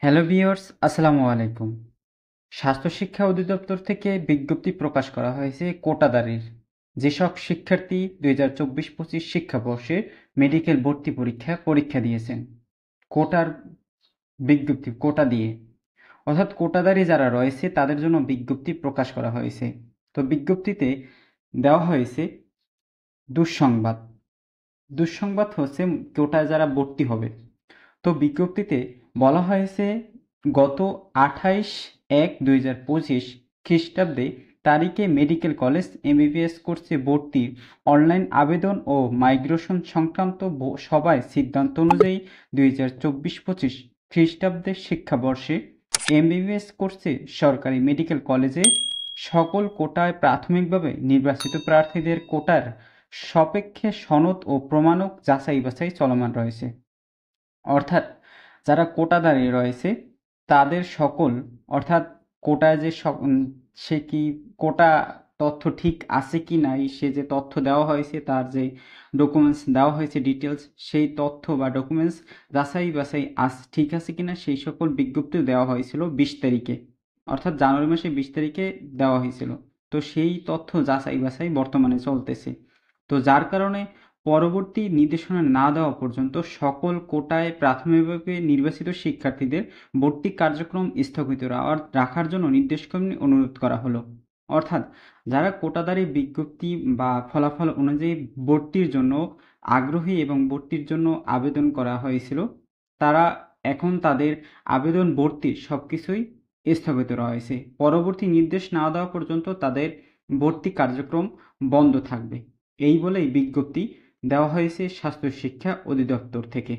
Hello viewers, আসসালামু আলাইকুম। স্বাস্থ্য শিক্ষা অধিদপ্তর থেকে বিজ্ঞপ্তি প্রকাশ করা হয়েছে কোটাদারির। যেসব শিক্ষার্থী 2024-25 শিক্ষাবর্ষে মেডিকেল ভর্তি পরীক্ষা দিয়েছেন কোটার বিজ্ঞপ্তি কোটা দিয়ে, অর্থাৎ কোটাদারি যারা রয়েছে তাদের জন্য বিজ্ঞপ্তি প্রকাশ করা হয়েছে। তো বিজ্ঞপ্তিতে দেওয়া হয়েছে দুঃসংবাদ। দুঃসংবাদ হচ্ছে কোটায় যারা ভর্তি হবে। তো বিজ্ঞপ্তিতে বলা হয়েছে গত 28/1/2025 খ্রিস্টাব্দে তারিখে মেডিকেল কলেজ এমবিবিএস কোর্সে ভর্তির অনলাইন আবেদন ও মাইগ্রেশন সংক্রান্ত সভায় সিদ্ধান্ত অনুযায়ী 2024-25 খ্রিস্টাব্দের শিক্ষাবর্ষে এমবিবিএস কোর্সে সরকারি মেডিকেল কলেজে সকল কোটায় প্রাথমিকভাবে নির্বাচিত প্রার্থীদের কোটার সাপেক্ষে সনদ ও প্রমাণক যাচাই বাছাই চলমান রয়েছে। অর্থাৎ যারা কোটাধারী রয়েছে তাদের সকল, অর্থাৎ কোটায় যে সে কি কোটা তথ্য ঠিক আছে কি নাই, সে যে তথ্য দেওয়া হয়েছে তার যে ডকুমেন্টস দেওয়া হয়েছে ডিটেলস, সেই তথ্য বা ডকুমেন্টস যাচাই বাছাই ঠিক আছে কিনা সেই সকল বিজ্ঞপ্তি দেওয়া হয়েছিল 20 তারিখে, অর্থাৎ জানুয়ারি মাসে 20 তারিখে দেওয়া হয়েছিল। তো সেই তথ্য যাচাই বাছাই বর্তমানে চলতেছে। তো যার কারণে পরবর্তী নির্দেশনা না দেওয়া পর্যন্ত সকল কোটায় প্রাথমিকভাবে নির্বাচিত শিক্ষার্থীদের ভর্তি কার্যক্রম স্থগিত রাখার জন্য নির্দেশক্রমে অনুরোধ করা হলো। অর্থাৎ যারা কোটাধারী বিজ্ঞপ্তি বা ফলাফল অনুযায়ী ভর্তির জন্য আগ্রহী এবং ভর্তির জন্য আবেদন করা হয়েছিল, তারা এখন তাদের আবেদন ভর্তির সব কিছুই স্থগিত রয়েছে। পরবর্তী নির্দেশ না দেওয়া পর্যন্ত তাদের ভর্তি কার্যক্রম বন্ধ থাকবে। এই বলেই বিজ্ঞপ্তি দেওয়া হয়েছে স্বাস্থ্য শিক্ষা অধিদপ্তর থেকে।